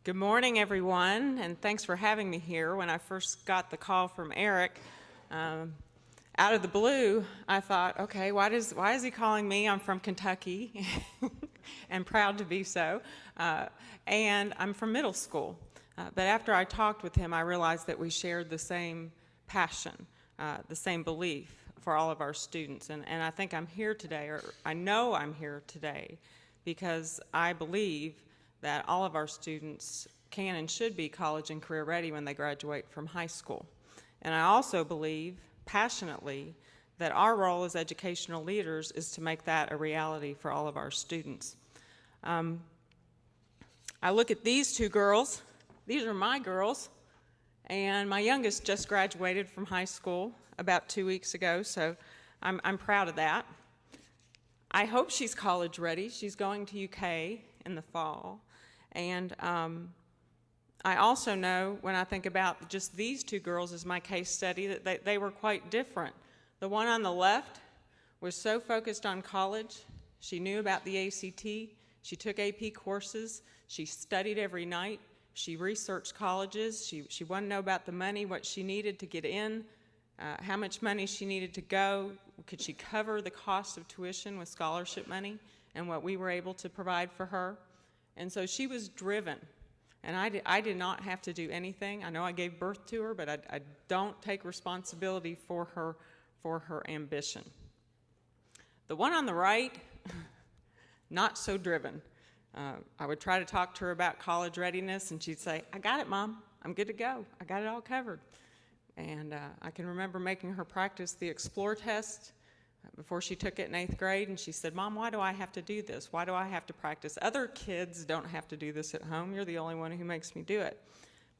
Good morning, everyone, and thanks for having me here. When I first got the call from Eric, out of the blue, I thought, okay, why is he calling me? I'm from Kentucky, and proud to be so, and I'm from middle school. But after I talked with him, I realized that we shared the same passion, the same belief for all of our students. And I think I'm here today, or I know I'm here today, because I believe that all of our students can and should be college and career ready when they graduate from high school. And I also believe passionately that our role as educational leaders is to make that a reality for all of our students. I look at these two girls. These are my girls, and my youngest just graduated from high school about 2 weeks ago, so I'm proud of that. I hope she's college ready. She's going to UK in the fall. And I also know, when I think about just these two girls as my case study, that they were quite different. The one on the left was so focused on college. She knew about the ACT. She took AP courses. She studied every night. She researched colleges. She wanted to know about the money, what she needed to get in, how much money she needed to go. Could she cover the cost of tuition with scholarship money and what we were able to provide for her? And so she was driven, and I did not have to do anything. I know I gave birth to her, but I don't take responsibility for her ambition. The one on the right, not so driven. I would try to talk to her about college readiness, and she'd say, "I got it, Mom. I'm good to go. I got it all covered." And I can remember making her practice the Explore test before she took it in 8th grade, and she said, "Mom, why do I have to do this? Why do I have to practice? Other kids don't have to do this at home. You're the only one who makes me do it."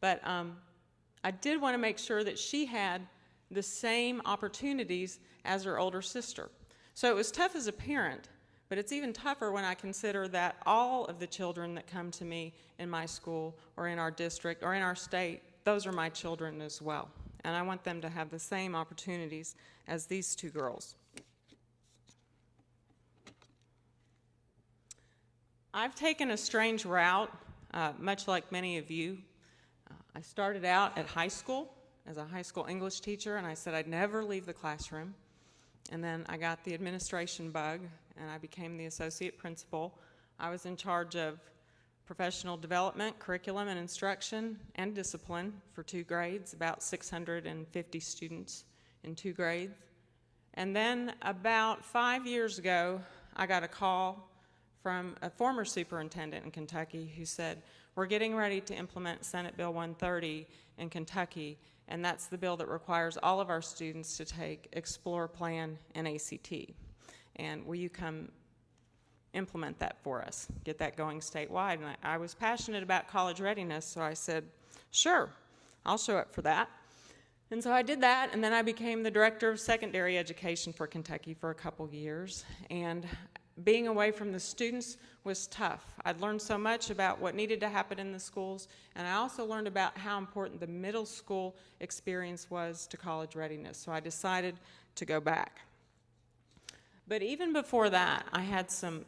But I did want to make sure that she had the same opportunities as her older sister. So it was tough as a parent, but it's even tougher when I consider that all of the children that come to me in my school or in our district or in our state, those are my children as well. And I want them to have the same opportunities as these two girls. I've taken a strange route, much like many of you. I started out at high school as a high school English teacher, and I said I'd never leave the classroom. And then I got the administration bug, and I became the associate principal. I was in charge of professional development, curriculum and instruction, and discipline for 2 grades, about 650 students in 2 grades. And then about 5 years ago, I got a call from a former superintendent in Kentucky who said, "We're getting ready to implement Senate Bill 130 in Kentucky, and that's the bill that requires all of our students to take Explore, Plan, and ACT. And will you come implement that for us, get that going statewide?" And I was passionate about college readiness, so I said, "Sure, I'll show up for that." And so I did that, and then I became the director of secondary education for Kentucky for a couple years. And being away from the students was tough. I'd learned so much about what needed to happen in the schools, and I also learned about how important the middle school experience was to college readiness, so I decided to go back. But even before that, I had some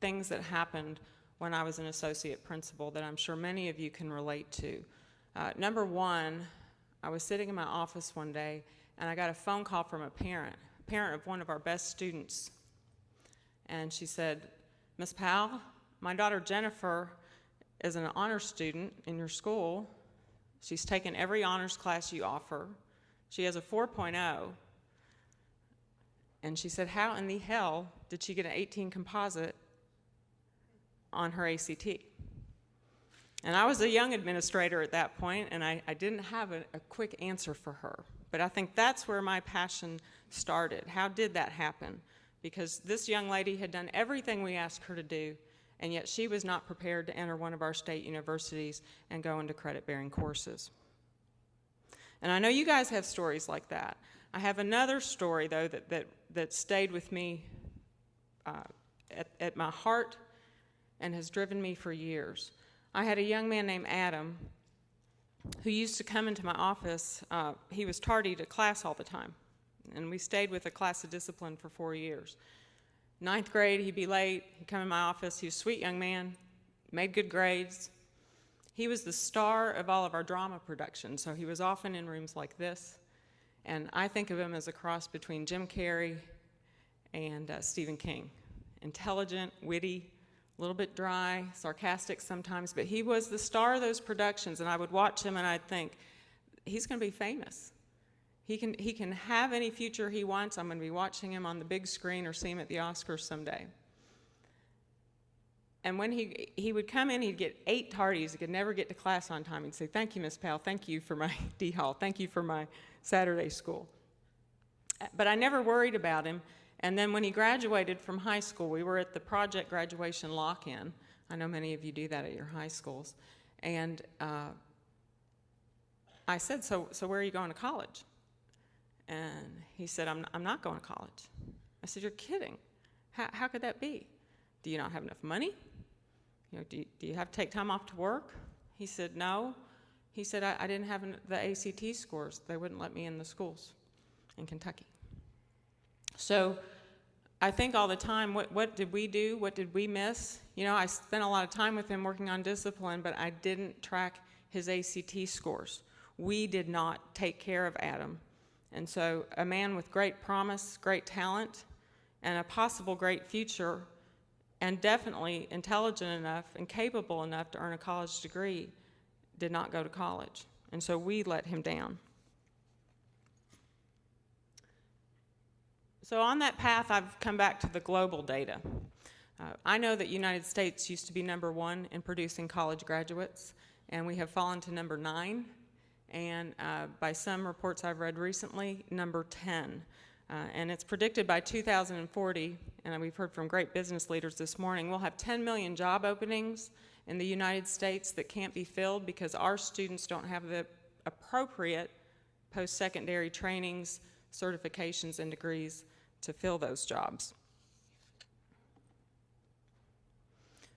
things that happened when I was an associate principal that I'm sure many of you can relate to. Number one, I was sitting in my office one day, and I got a phone call from a parent of one of our best students. And she said, "Miss Powell, my daughter Jennifer is an honors student in your school. She's taken every honors class you offer. She has a 4.0. And she said, "How in the hell did she get an 18 composite on her ACT?" And I was a young administrator at that point, and I didn't have a quick answer for her. But I think that's where my passion started. How did that happen? Because this young lady had done everything we asked her to do, and yet she was not prepared to enter one of our state universities and go into credit-bearing courses. And I know you guys have stories like that. I have another story, though, that stayed with me at my heart and has driven me for years. I had a young man named Adam who used to come into my office. He was tardy to class all the time. And we stayed with a class of discipline for 4 years. 9th grade, he'd be late. He'd come in my office. He was a sweet young man, made good grades. He was the star of all of our drama productions, so he was often in rooms like this. And I think of him as a cross between Jim Carrey and Stephen King. Intelligent, witty, a little bit dry, sarcastic sometimes, but he was the star of those productions, and I would watch him and I'd think, he's going to be famous. He can have any future he wants. I'm going to be watching him on the big screen or see him at the Oscars someday. And when he would come in, he'd get 8 tardies. He could never get to class on time. He'd say, "Thank you, Miss Powell. Thank you for my D-Hall. Thank you for my Saturday school." But I never worried about him. And then when he graduated from high school, we were at the project graduation lock-in. I know many of you do that at your high schools. And I said, so where are you going to college? And he said, I'm not going to college. I said, "You're kidding. How could that be? Do you not have enough money? Do you have to take time off to work?" He said, "No." He said, I didn't have the ACT scores. They wouldn't let me in the schools in Kentucky. So I think all the time, what did we do? What did we miss? I spent a lot of time with him working on discipline, but I didn't track his ACT scores. We did not take care of Adam. And so a man with great promise, great talent, and a possible great future, and definitely intelligent enough and capable enough to earn a college degree, did not go to college. And so we let him down. So on that path, I've come back to the global data. I know that United States used to be #1 in producing college graduates, and we have fallen to #9, and by some reports I've read recently, #10. And it's predicted by 2040, and we've heard from great business leaders this morning, we'll have 10 million job openings in the United States that can't be filled because our students don't have the appropriate post-secondary trainings, certifications, and degrees to fill those jobs.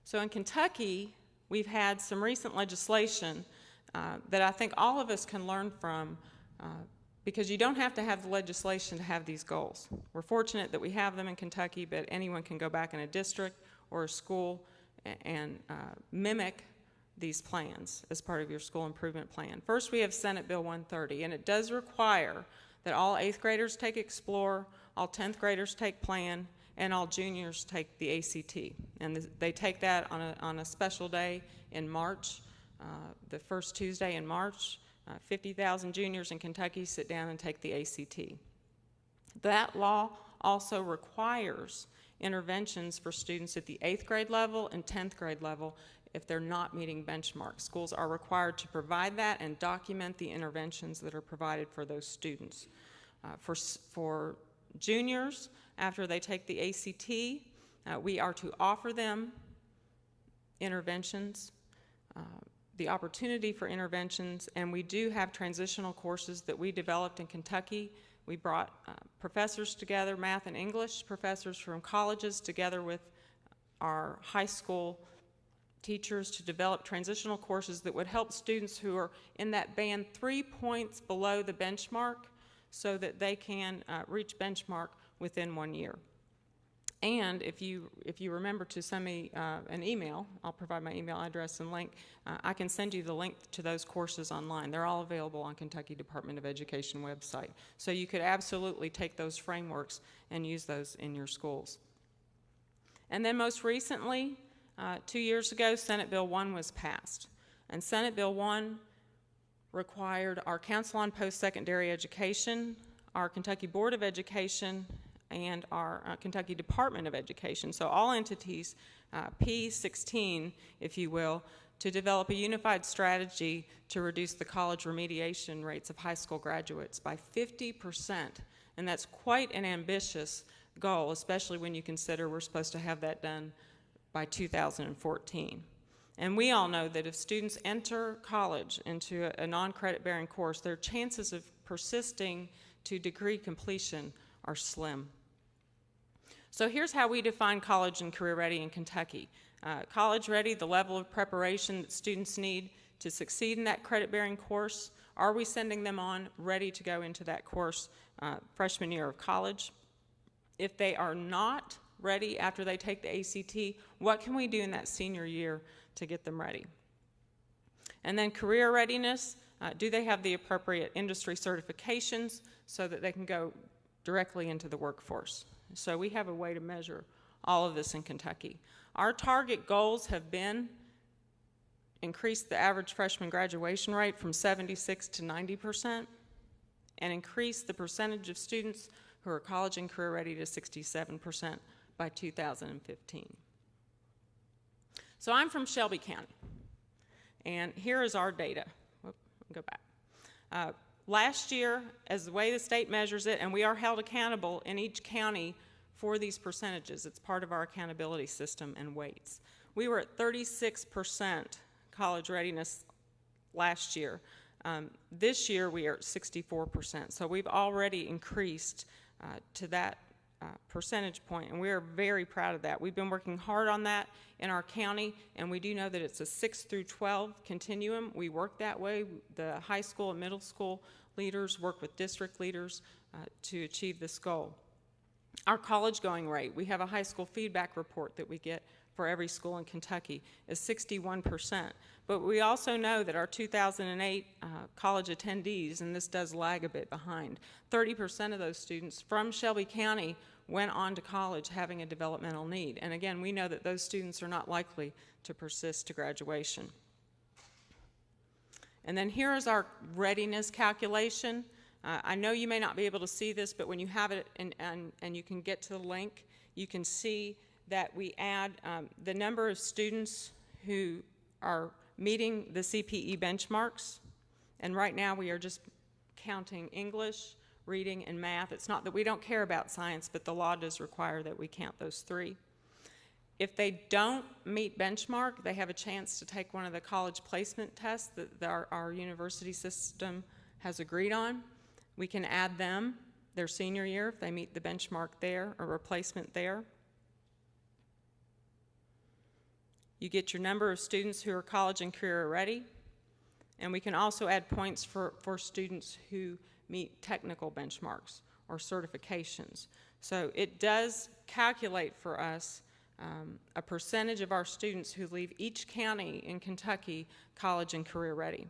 So in Kentucky, we've had some recent legislation that I think all of us can learn from, because you don't have to have the legislation to have these goals. We're fortunate that we have them in Kentucky, but anyone can go back in a district or a school and mimic these plans as part of your school improvement plan. First, we have Senate Bill 130, and it does require that all 8th graders take Explore, all 10th graders take Plan, and all juniors take the ACT. And they take that on a special day in March, the first Tuesday in March. 50,000 juniors in Kentucky sit down and take the ACT. That law also requires interventions for students at the 8th grade level and 10th grade level if they're not meeting benchmarks. Schools are required to provide that and document the interventions that are provided for those students. For juniors, after they take the ACT, we are to offer them interventions, the opportunity for interventions, and we do have transitional courses that we developed in Kentucky. We brought professors together, math and English professors from colleges, together with our high school teachers to develop transitional courses that would help students who are in that band 3 points below the benchmark so that they can reach benchmark within 1 year. And if you remember to send me an email, I'll provide my email address and link, I can send you the link to those courses online. They're all available on Kentucky Department of Education website. So you could absolutely take those frameworks and use those in your schools. And then most recently, 2 years ago, Senate Bill 1 was passed. And Senate Bill 1 required our Council on Post-Secondary Education, our Kentucky Board of Education, and our Kentucky Department of Education, so all entities, P16, if you will, to develop a unified strategy to reduce the college remediation rates of high school graduates by 50%. And that's quite an ambitious goal, especially when you consider we're supposed to have that done by 2014. And we all know that if students enter college into a non-credit bearing course, their chances of persisting to degree completion are slim. So here's how we define college and career ready in Kentucky. College ready, the level of preparation that students need to succeed in that credit-bearing course. Are we sending them on ready to go into that course freshman year of college? If they are not ready after they take the ACT, what can we do in that senior year to get them ready? And then career readiness, do they have the appropriate industry certifications so that they can go directly into the workforce? So we have a way to measure all of this in Kentucky. Our target goals have been increase the average freshman graduation rate from 76 to 90%, and increase the percentage of students who are college and career ready to 67% by 2015. So I'm from Shelby County, and here is our data. Go back. Last year, as the way the state measures it, and we are held accountable in each county for these percentages. It's part of our accountability system and weights. We were at 36% college readiness last year. This year we are at 64%. So we've already increased to that percentage point, and we are very proud of that. We've been working hard on that in our county, and we do know that it's a 6 through 12 continuum. We work that way. The high school and middle school leaders work with district leaders to achieve this goal. Our college going rate, we have a high school feedback report that we get for every school in Kentucky, is 61%. But we also know that our 2008 college attendees, and this does lag a bit behind, 30% of those students from Shelby County went on to college having a developmental need. And again, we know that those students are not likely to persist to graduation. And then here is our readiness calculation. I know you may not be able to see this, but when you have it and you can get to the link, you can see that we add the number of students who are meeting the CPE benchmarks. And right now we are just counting English, reading, and math. It's not that we don't care about science, but the law does require that we count those three. If they don't meet benchmark, they have a chance to take one of the college placement tests that our university system has agreed on. We can add them their senior year if they meet the benchmark there or replacement there. You get your number of students who are college and career ready, and we can also add points for students who meet technical benchmarks or certifications. So it does calculate for us a percentage of our students who leave each county in Kentucky college and career ready.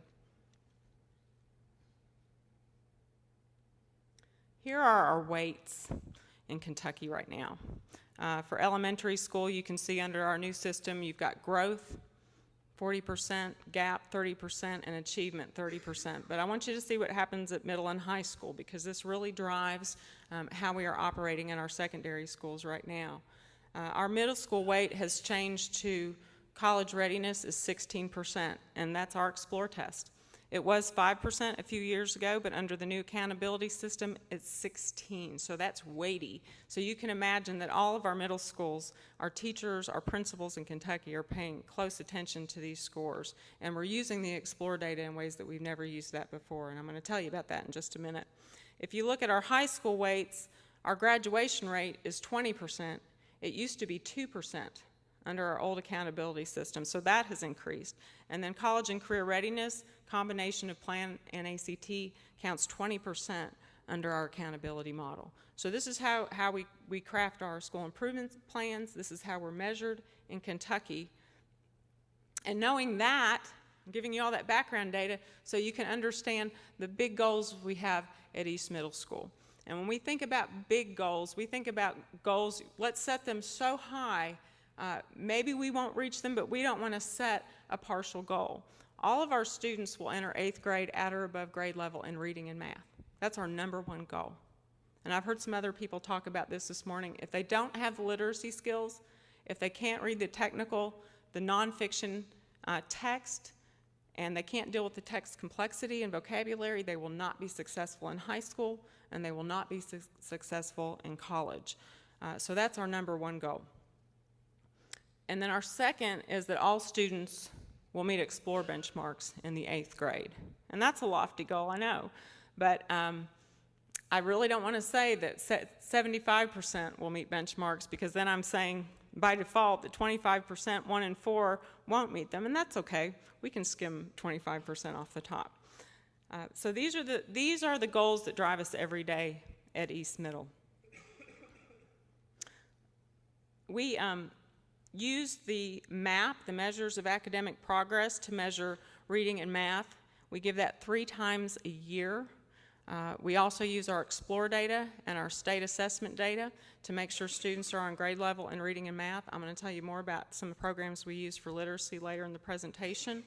Here are our weights in Kentucky right now. For elementary school, you can see under our new system, you've got growth, 40%, gap, 30%, and achievement, 30%. But I want you to see what happens at middle and high school, because this really drives how we are operating in our secondary schools right now. Our middle school weight has changed to college readiness is 16%, and that's our Explore test. It was 5% a few years ago, but under the new accountability system, it's 16, so that's weighty. So you can imagine that all of our middle schools, our teachers, our principals in Kentucky are paying close attention to these scores, and we're using the Explore data in ways that we've never used that before, and I'm going to tell you about that in just a minute. If you look at our high school weights, our graduation rate is 20%. It used to be 2% under our old accountability system, so that has increased. And then college and career readiness, combination of plan and ACT, counts 20% under our accountability model. So this is how we craft our school improvement plans. This is how we're measured in Kentucky. And knowing that, I'm giving you all that background data so you can understand the big goals we have at East Middle School. And when we think about big goals, we think about goals, let's set them so high, maybe we won't reach them, but we don't want to set a partial goal. All of our students will enter 8th grade at or above grade level in reading and math. That's our #1 goal. And I've heard some other people talk about this morning. If they don't have the literacy skills, if they can't read the technical, the nonfiction text, and they can't deal with the text complexity and vocabulary, they will not be successful in high school, and they will not be successful in college. So that's our #1 goal. And then our second is that all students will meet Explore benchmarks in the 8th grade. And that's a lofty goal, I know. But I really don't want to say that 75% will meet benchmarks, because then I'm saying by default that 25%, 1 in 4, won't meet them, and that's okay. We can skim 25% off the top. So these are the goals that drive us every day at East Middle. We use the MAP, the Measures of Academic Progress, to measure reading and math. We give that 3 times a year. We also use our Explore data and our state assessment data to make sure students are on grade level in reading and math. I'm going to tell you more about some of the programs we use for literacy later in the presentation.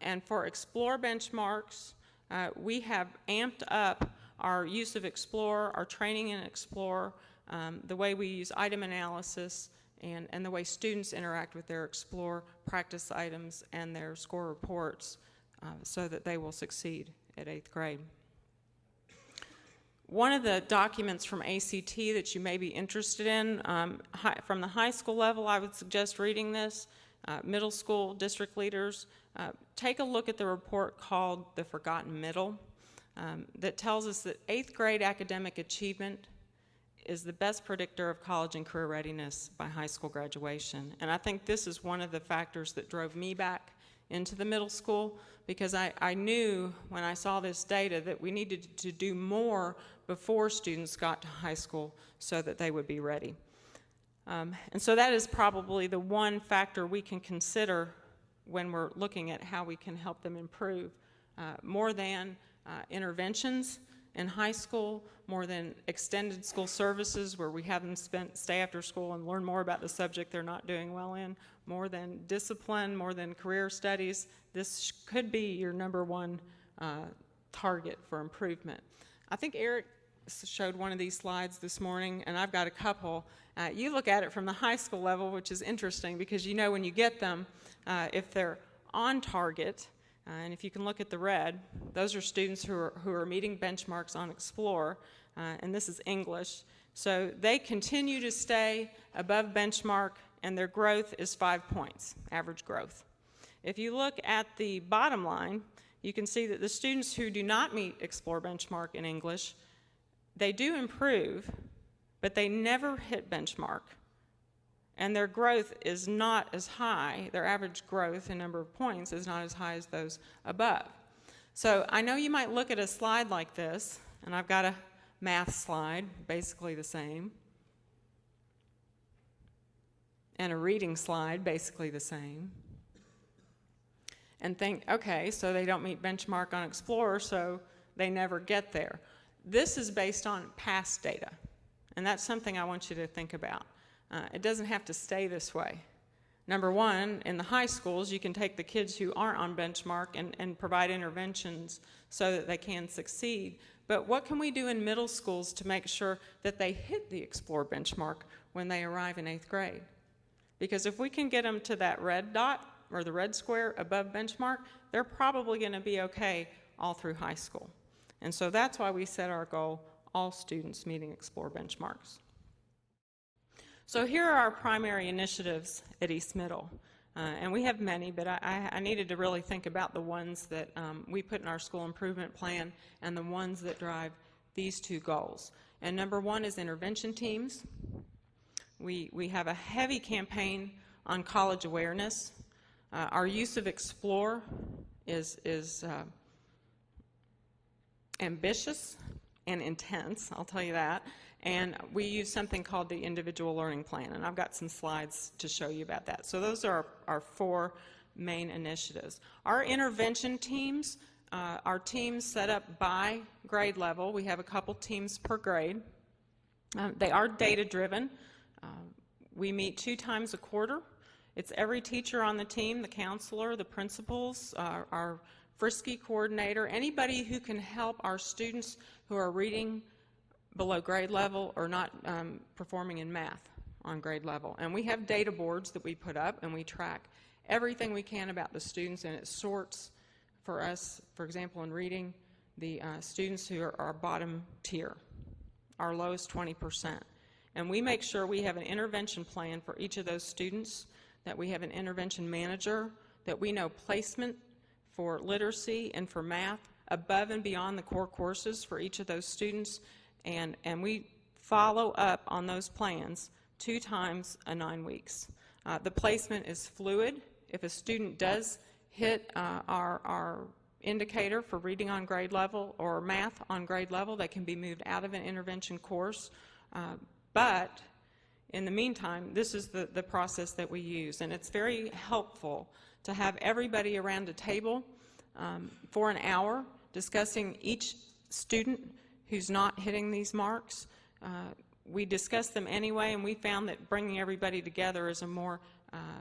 And for Explore benchmarks, we have amped up our use of Explore, our training in Explore, the way we use item analysis, and the way students interact with their Explore practice items and their score reports so that they will succeed at 8th grade. One of the documents from ACT that you may be interested in, from the high school level, I would suggest reading this. Middle school district leaders, take a look at the report called The Forgotten Middle that tells us that 8th grade academic achievement is the best predictor of college and career readiness by high school graduation. And I think this is one of the factors that drove me back into the middle school, because I knew when I saw this data that we needed to do more before students got to high school so that they would be ready. And so that is probably the one factor we can consider when we're looking at how we can help them improve, more than interventions in high school, more than extended school services where we have them stay after school and learn more about the subject they're not doing well in, more than discipline, more than career studies. This could be your #1 target for improvement. I think Eric showed one of these slides this morning, and I've got a couple. You look at it from the high school level, which is interesting because you know when you get them, if they're on target, and if you can look at the red, those are students who are meeting benchmarks on Explore, and this is English. So they continue to stay above benchmark, and their growth is 5 points, average growth. If you look at the bottom line, you can see that the students who do not meet Explore benchmark in English, they do improve, but they never hit benchmark. And their growth is not as high, their average growth in number of points is not as high as those above. So I know you might look at a slide like this, and I've got a math slide, basically the same, and a reading slide, basically the same, and think, okay, so they don't meet benchmark on Explorer, so they never get there. This is based on past data, and that's something I want you to think about. It doesn't have to stay this way. #1, in the high schools, you can take the kids who aren't on benchmark and provide interventions so that they can succeed. But what can we do in middle schools to make sure that they hit the Explore benchmark when they arrive in 8th grade? Because if we can get them to that red dot or the red square above benchmark, they're probably going to be okay all through high school. And so that's why we set our goal, all students meeting Explore benchmarks. So here are our primary initiatives at East Middle. And we have many, but I needed to really think about the ones that we put in our school improvement plan and the ones that drive these 2 goals. And #1 is intervention teams. We have a heavy campaign on college awareness. Our use of Explore is ambitious and intense, I'll tell you that. And we use something called the individual learning plan, and I've got some slides to show you about that. So those are our 4 main initiatives. Our intervention teams are teams set up by grade level. We have a couple teams per grade. They are data-driven. We meet 2 times a quarter. It's every teacher on the team, the counselor, the principals, our Frisky coordinator, anybody who can help our students who are reading below grade level or not performing in math on grade level. And we have data boards that we put up, and we track everything we can about the students, and it sorts for us, for example, in reading, the students who are our bottom tier, our lowest 20%. And we make sure we have an intervention plan for each of those students, that we have an intervention manager, that we know placement for literacy and for math above and beyond the core courses for each of those students. And we follow up on those plans 2 times a 9 weeks. The placement is fluid. If a student does hit our indicator for reading on grade level or math on grade level, they can be moved out of an intervention course. But in the meantime, this is the process that we use, and it's very helpful to have everybody around a table for an hour discussing each student who's not hitting these marks. We discussed them anyway, and we found that bringing everybody together is a more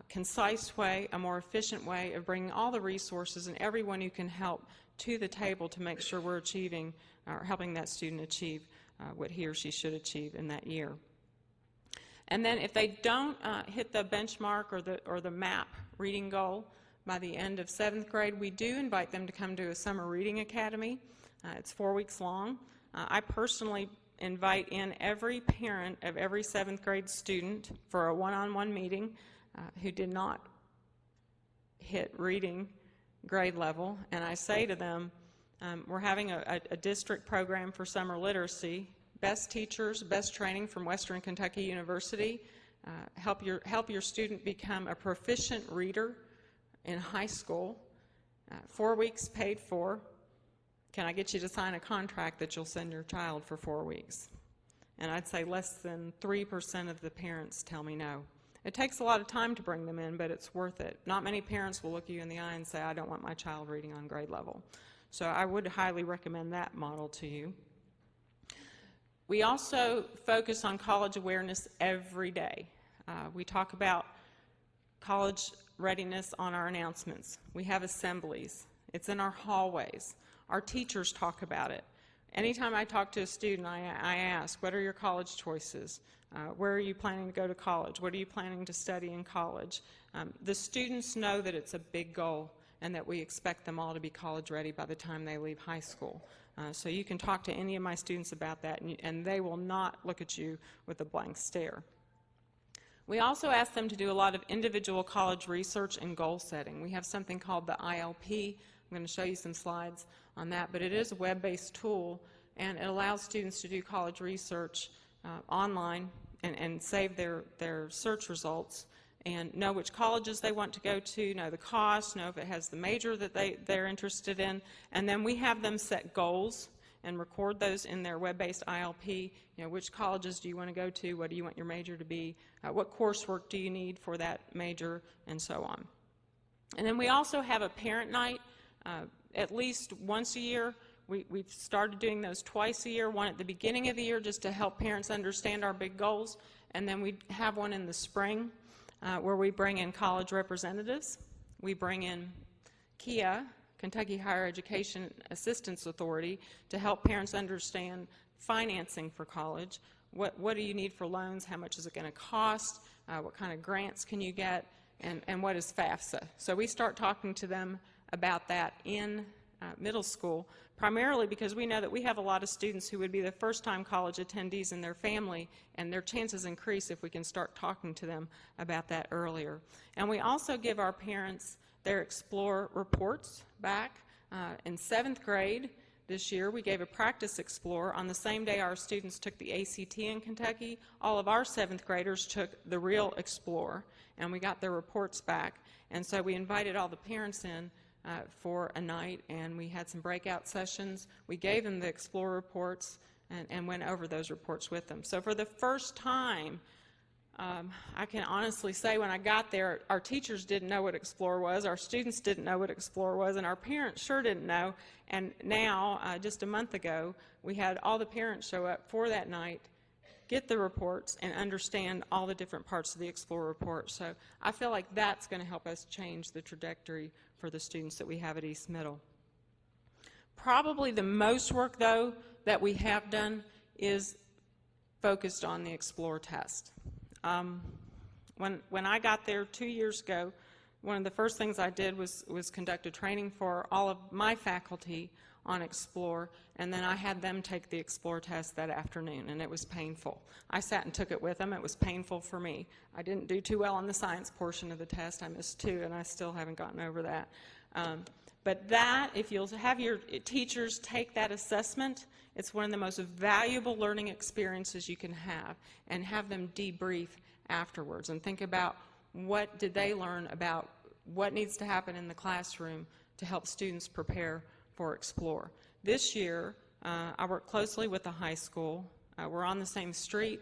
concise way, a more efficient way of bringing all the resources and everyone who can help to the table to make sure we're achieving or helping that student achieve what he or she should achieve in that year. And then if they don't hit the benchmark or the MAP reading goal by the end of 7th grade, we do invite them to come to a summer reading academy. It's 4 weeks long. I personally invite in every parent of every 7th grade student for a one-on-one meeting who did not hit reading grade level, and I say to them, we're having a district program for summer literacy. Best teachers, best training from Western Kentucky University. Help your student become a proficient reader in high school. 4 weeks paid for. Can I get you to sign a contract that you'll send your child for 4 weeks? And I'd say less than 3% of the parents tell me no. It takes a lot of time to bring them in, but it's worth it. Not many parents will look you in the eye and say, I don't want my child reading on grade level. So I would highly recommend that model to you. We also focus on college awareness every day. We talk about college readiness on our announcements. We have assemblies. It's in our hallways. Our teachers talk about it. Anytime I talk to a student, I ask, what are your college choices? Where are you planning to go to college? What are you planning to study in college? The students know that it's a big goal and that we expect them all to be college ready by the time they leave high school. So you can talk to any of my students about that, and they will not look at you with a blank stare. We also ask them to do a lot of individual college research and goal setting. We have something called the ILP. I'm going to show you some slides on that, but it is a web-based tool, and it allows students to do college research online and save their search results and know which colleges they want to go to, know the cost, know if it has the major that they're interested in, and then we have them set goals and record those in their web-based ILP. You know, which colleges do you want to go to, what do you want your major to be, what coursework do you need for that major, and so on. And then we also have a parent night at least once a year. We've started doing those twice a year, one at the beginning of the year just to help parents understand our big goals, and then we have one in the spring where we bring in college representatives. We bring in KHEA, Kentucky Higher Education Assistance Authority, to help parents understand financing for college. What do you need for loans? How much is it going to cost? What kind of grants can you get? And what is FAFSA? So we start talking to them about that in middle school, primarily because we know that we have a lot of students who would be the first-time college attendees in their family, and their chances increase if we can start talking to them about that earlier. And we also give our parents their Explore reports back. In 7th grade this year, we gave a practice Explore. On the same day our students took the ACT in Kentucky, all of our 7th graders took the real Explore, and we got their reports back. And so we invited all the parents in for a night, and we had some breakout sessions. We gave them the Explore reports and went over those reports with them. So for the first time, I can honestly say when I got there, our teachers didn't know what Explore was, our students didn't know what Explore was, and our parents sure didn't know. And now, just a month ago, we had all the parents show up for that night, get the reports, and understand all the different parts of the Explore report. So I feel like that's going to help us change the trajectory for the students that we have at East Middle. Probably the most work, though, that we have done is focused on the Explore test. When I got there 2 years ago, one of the first things I did was conduct a training for all of my faculty on Explore, and then I had them take the Explore test that afternoon, and it was painful. I sat and took it with them. It was painful for me. I didn't do too well on the science portion of the test. I missed 2, and I still haven't gotten over that. But that, if you'll have your teachers take that assessment, it's one of the most valuable learning experiences you can have, and have them debrief afterwards and think about what did they learn about what needs to happen in the classroom to help students prepare for Explore. This year, I work closely with the high school. We're on the same street.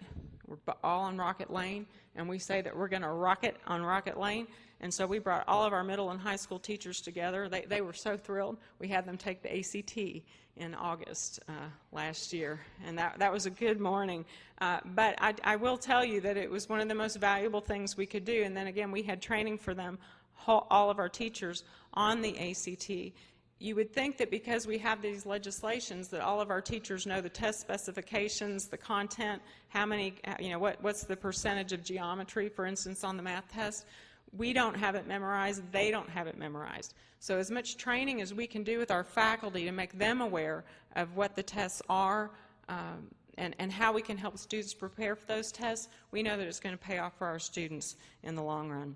We're all on Rocket Lane, and we say that we're going to rocket on Rocket Lane. And so we brought all of our middle and high school teachers together. They were so thrilled. We had them take the ACT in August last year, and that was a good morning. But I will tell you that it was one of the most valuable things we could do. And then again, we had training for them, all of our teachers, on the ACT. You would think that because we have these legislations that all of our teachers know the test specifications, the content, how many, what's the percentage of geometry, for instance, on the math test. We don't have it memorized, they don't have it memorized. So as much training as we can do with our faculty to make them aware of what the tests are and how we can help students prepare for those tests, we know that it's going to pay off for our students in the long run.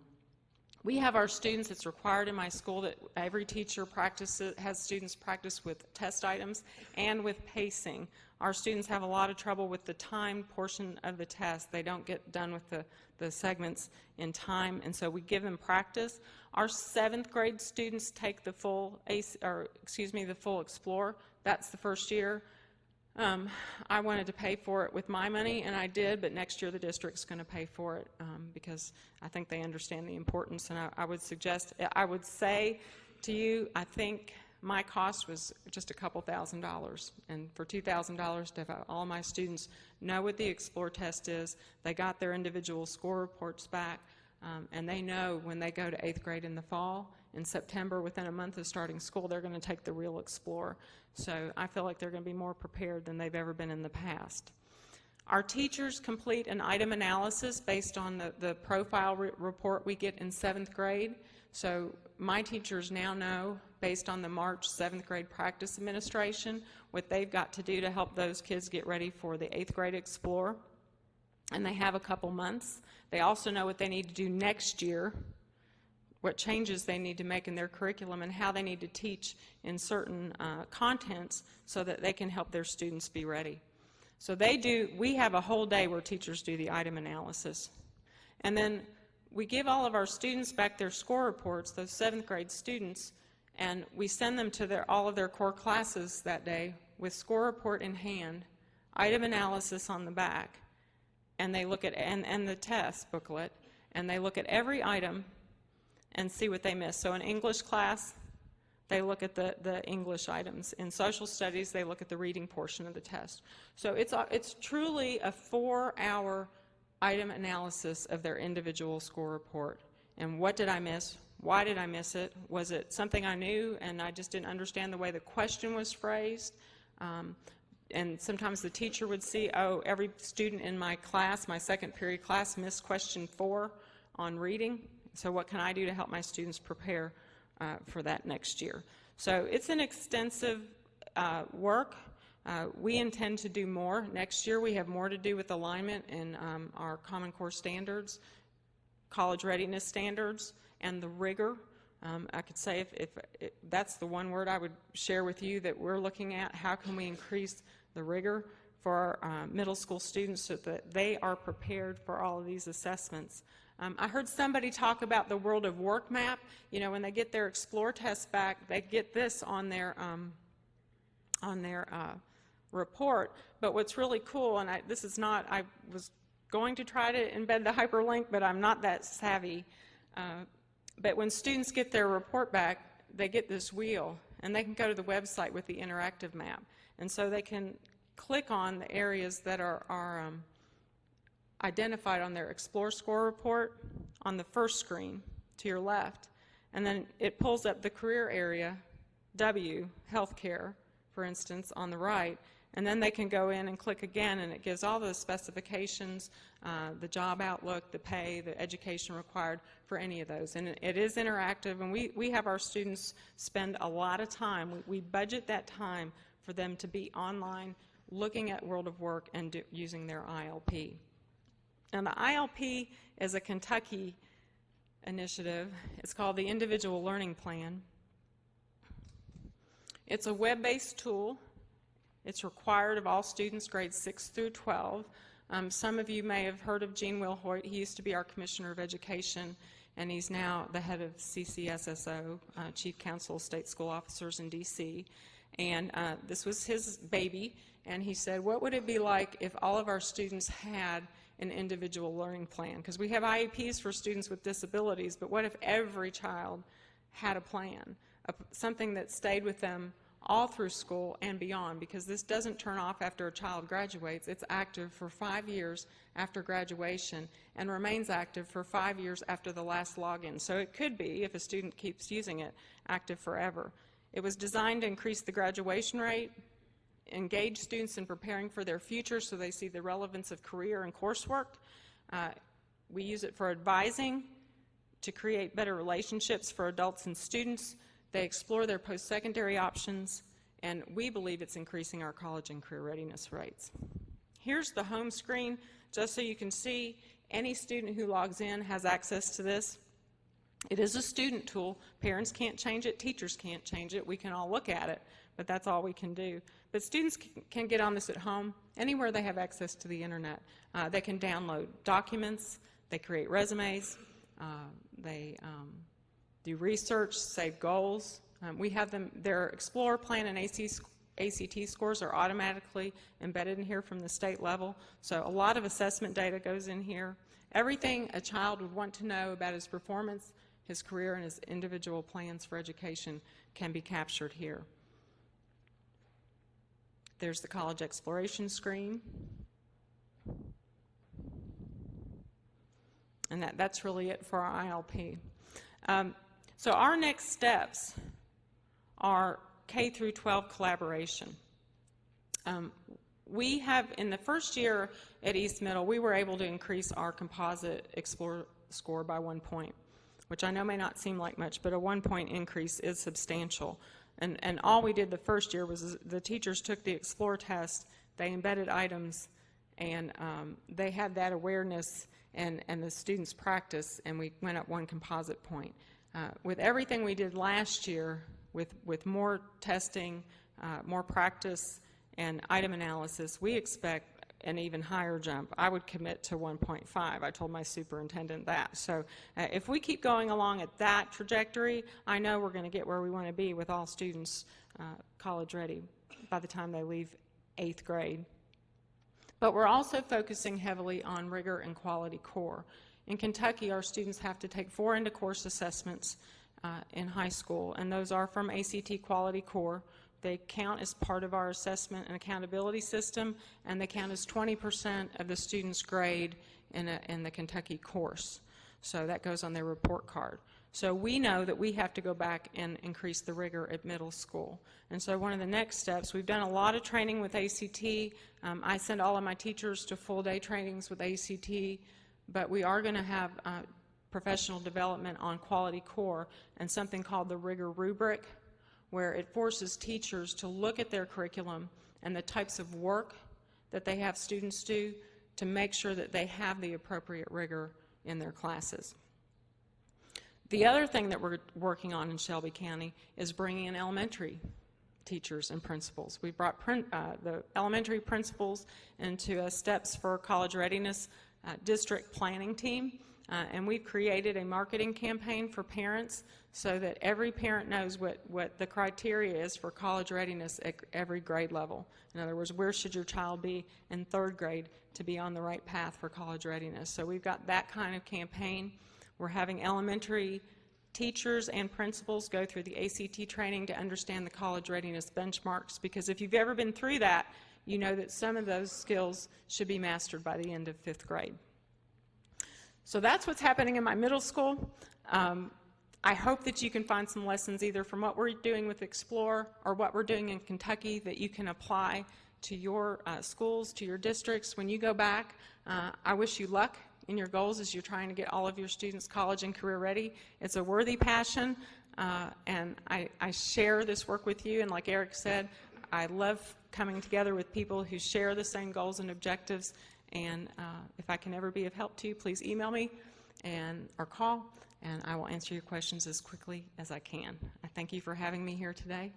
We have our students, it's required in my school that every teacher has students practice with test items and with pacing. Our students have a lot of trouble with the time portion of the test. They don't get done with the segments in time, and so we give them practice. Our 7th grade students take the full the full Explore. That's the first year. I wanted to pay for it with my money, and I did, but next year the district's going to pay for it because I think they understand the importance. And I would say to you, I think my cost was just a couple $1,000s, and for $2,000 to have all my students know what the Explore test is, they got their individual score reports back, and they know when they go to 8th grade in the fall, in September, within a month of starting school, they're going to take the real Explore. So I feel like they're going to be more prepared than they've ever been in the past. Our teachers complete an item analysis based on the profile report we get in 7th grade. So my teachers now know, based on the March 7th grade practice administration, what they've got to do to help those kids get ready for the 8th grade Explore. And they have a couple months. They also know what they need to do next year, what changes they need to make in their curriculum, and how they need to teach in certain contents so that they can help their students be ready. So we have a whole day where teachers do the item analysis. And then we give all of our students back their score reports, those 7th grade students, and we send them to all of their core classes that day with score report in hand, item analysis on the back, and they look at, and the test booklet, and they look at every item and see what they missed. So in English class, they look at the English items. In social studies, they look at the reading portion of the test. So it's truly a 4-hour item analysis of their individual score report. And what did I miss? Why did I miss it? Was it something I knew and I just didn't understand the way the question was phrased? And sometimes the teacher would see, oh, every student in my class, my 2nd period class, missed question 4 on reading. So what can I do to help my students prepare for that next year? So it's an extensive work. We intend to do more. Next year we have more to do with alignment in our Common Core standards, college readiness standards, and the rigor. I could say if that's the one word I would share with you that we're looking at, how can we increase the rigor for our middle school students so that they are prepared for all of these assessments. I heard somebody talk about the World of Work map. You know, when they get their Explore test back, they get this on their report. But what's really cool, and I was going to try to embed the hyperlink, but I'm not that savvy. But when students get their report back, they get this wheel, and they can go to the website with the interactive map. And so they can click on the areas that are identified on their Explore score report on the first screen to your left, and then it pulls up the career area, W, healthcare, for instance, on the right, and then they can go in and click again, and it gives all the specifications, the job outlook, the pay, the education required for any of those. And it is interactive, and we have our students spend a lot of time. We budget that time for them to be online, looking at World of Work and using their ILP. And the ILP is a Kentucky initiative. It's called the Individual Learning Plan. It's a web-based tool. It's required of all students grades 6 through 12. Some of you may have heard of Gene Wilhoit. He used to be our Commissioner of Education, and he's now the head of CCSSO, Chief Counsel of State School Officers in D.C. And this was his baby, and he said, what would it be like if all of our students had an individual learning plan, because we have IEPs for students with disabilities, but what if every child had a plan, something that stayed with them all through school and beyond, because this doesn't turn off after a child graduates. It's active for 5 years after graduation and remains active for 5 years after the last login. So it could be, if a student keeps using it, active forever. It was designed to increase the graduation rate, engage students in preparing for their future so they see the relevance of career and coursework. We use it for advising, to create better relationships for adults and students. They explore their post-secondary options, and we believe it's increasing our college and career readiness rates. Here's the home screen, just so you can see any student who logs in has access to this. It is a student tool. Parents can't change it, teachers can't change it. We can all look at it, but that's all we can do. But students can get on this at home, anywhere they have access to the internet. They can download documents, they create resumes, they do research, save goals. We have them, their Explorer Plan and ACT scores are automatically embedded in here from the state level. So a lot of assessment data goes in here. Everything a child would want to know about his performance, his career, and his individual plans for education can be captured here. There's the college exploration screen. And that's really it for our ILP. So our next steps are K through 12 collaboration. We have, in the first year at East Middle, we were able to increase our composite Explorer score by 1 point, which I know may not seem like much, but a 1 point increase is substantial. And all we did the first year was the teachers took the Explorer test, they embedded items, and they had that awareness and the students practice, and we went up 1 composite point. With everything we did last year, with more testing, more practice, and item analysis, we expect an even higher jump. I would commit to 1.5. I told my superintendent that. So if we keep going along at that trajectory, I know we're going to get where we want to be with all students college ready by the time they leave 8th grade. But we're also focusing heavily on rigor and quality core. In Kentucky, our students have to take 4 end-of-course assessments in high school, and those are from ACT Quality Core. They count as part of our assessment and accountability system, and they count as 20% of the student's grade in the Kentucky course. So that goes on their report card. So we know that we have to go back and increase the rigor at middle school. And so one of the next steps, we've done a lot of training with ACT. I send all of my teachers to full-day trainings with ACT, but we are going to have professional development on quality core and something called the rigor rubric, where it forces teachers to look at their curriculum and the types of work that they have students do to make sure that they have the appropriate rigor in their classes. The other thing that we're working on in Shelby County is bringing in elementary teachers and principals. We brought the elementary principals into a Steps for College Readiness district planning team, and we've created a marketing campaign for parents so that every parent knows what the criteria is for college readiness at every grade level. In other words, where should your child be in 3rd grade to be on the right path for college readiness? So we've got that kind of campaign. We're having elementary teachers and principals go through the ACT training to understand the college readiness benchmarks, because if you've ever been through that, you know that some of those skills should be mastered by the end of 5th grade. So that's what's happening in my middle school. I hope that you can find some lessons either from what we're doing with Explore or what we're doing in Kentucky that you can apply to your schools, to your districts. When you go back, I wish you luck in your goals as you're trying to get all of your students college and career ready. It's a worthy passion, and I share this work with you, and like Eric said, I love coming together with people who share the same goals and objectives, and if I can ever be of help to you, please email me or call, and I will answer your questions as quickly as I can. I thank you for having me here today.